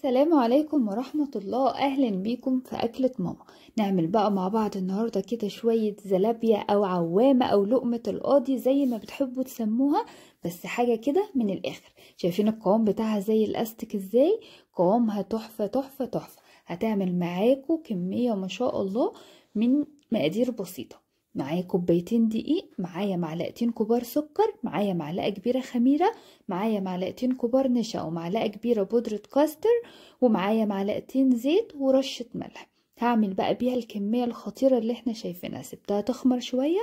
السلام عليكم ورحمة الله. أهلا بيكم في أكلة ماما. نعمل بقى مع بعض النهاردة كده شوية زلابية أو عوامة أو لقمة القاضي زي ما بتحبوا تسموها، بس حاجة كده من الآخر. شايفين القوام بتاعها زي الأستك ازاي؟ قوامها تحفة تحفة تحفة. هتعمل معاكم كمية ما شاء الله من مقادير بسيطة. معايا كوبايتين دقيق، معايا معلقتين كبار سكر، معايا معلقة كبيرة خميرة، معايا معلقتين كبار نشا ومعلقة كبيرة بودرة كاستر، ومعايا معلقتين زيت ورشة ملح. هعمل بقى بيها الكمية الخطيرة اللي احنا شايفينها. سبتها تخمر شوية،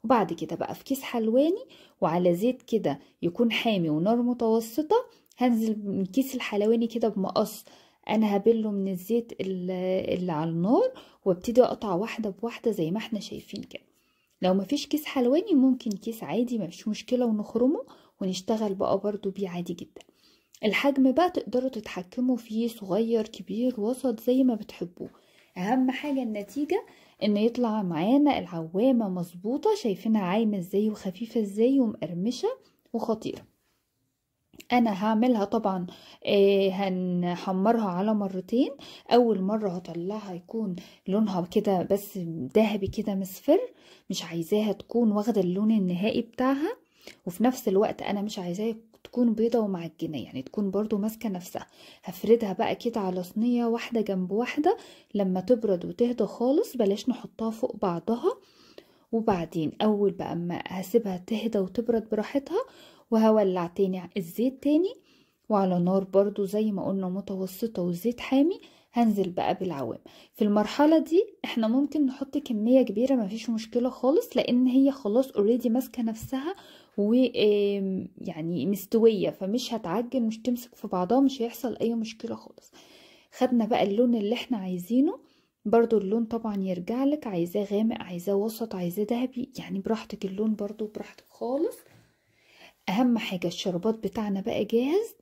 وبعد كده بقى في كيس حلواني وعلى زيت كده يكون حامي ونار متوسطة. هنزل من كيس الحلواني كده بمقص، انا هبله من الزيت اللي على النار، وابتدي اقطع واحدة بواحدة زي ما احنا شايفين كده. لو مفيش كيس حلواني ممكن كيس عادي، مفيش مشكلة، ونخرمه ونشتغل بقى برضو بيه عادي جدا. الحجم بقى تقدروا تتحكموا فيه، صغير كبير وسط زي ما بتحبوه. اهم حاجة النتيجة، ان يطلع معانا العوامة مظبوطة. شايفينها عايمة ازاي وخفيفة ازاي ومقرمشة وخطيرة. انا هعملها طبعا هنحمرها على مرتين. اول مرة هطلعها يكون لونها كده بس ذهبي كده مصفر، مش عايزاها تكون واخدة اللون النهائي بتاعها، وفي نفس الوقت انا مش عايزاها تكون بيضة ومعجنة، يعني تكون برضو ماسكة نفسها. هفردها بقى كده على صينية واحدة جنب واحدة. لما تبرد وتهدى خالص بلاش نحطها فوق بعضها. وبعدين اول بقى ما هسيبها تهدى وتبرد براحتها، وهولع تاني الزيت تاني، وعلى نار برضو زي ما قلنا متوسطة والزيت حامي. هنزل بقى بالعوام. في المرحلة دي احنا ممكن نحط كمية كبيرة، مفيش مشكلة خالص، لان هي خلاص اوريدي ماسكة نفسها ويعني مستوية، فمش هتعجن، مش تمسك في بعضها، مش هيحصل اي مشكلة خالص. خدنا بقى اللون اللي احنا عايزينه. برضو اللون طبعا يرجع لك، عايزاه غامق، عايزاه وسط، عايزاه ذهبي، يعني براحتك. اللون برضو براحتك خالص. اهم حاجة الشربات بتاعنا بقى جاهز.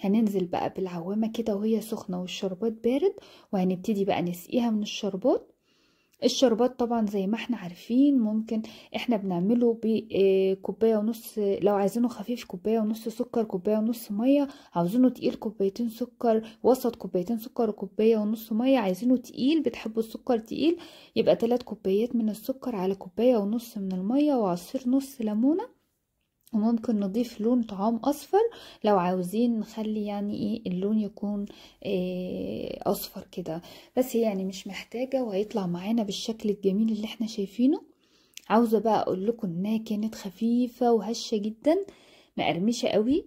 هننزل بقى بالعوامة كده وهي سخنة والشربات بارد، وهنبتدي بقى نسقيها من الشربات. الشربات طبعا زي ما احنا عارفين ممكن احنا بنعمله بكوباية ونص، لو عايزينه خفيف كوباية ونص سكر، كوباية ونص مية. عاوزينه تقيل كوبايتين سكر وسط، كوبايتين سكر وكوباية ونص مية. عايزينه تقيل، بتحبوا السكر تقيل، يبقى 3 كوبايات من السكر على كوباية ونص من المية، وعصير نص ليمونة. وممكن نضيف لون طعام اصفر لو عاوزين نخلي يعني ايه اللون يكون اصفر كده، بس يعني مش محتاجة، وهيطلع معانا بالشكل الجميل اللي احنا شايفينه. عاوزة بقى اقول لكم انها كانت خفيفة وهشة جدا، مقرمشة قوي.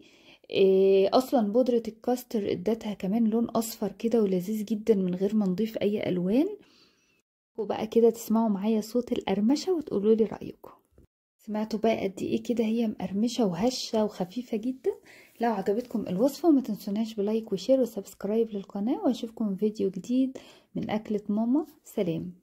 اصلا بودرة الكاستر ادتها كمان لون اصفر كده ولذيذ جدا من غير ما نضيف اي الوان. وبقى كده تسمعوا معايا صوت القرمشة وتقولوا لي رأيكم. سمعتوا بقى قد ايه كده هي مقرمشه وهشه وخفيفه جدا؟ لو عجبتكم الوصفه ما تنسوناش بلايك وشير وسبسكرايب للقناه، واشوفكم فيديو جديد من اكله ماما. سلام.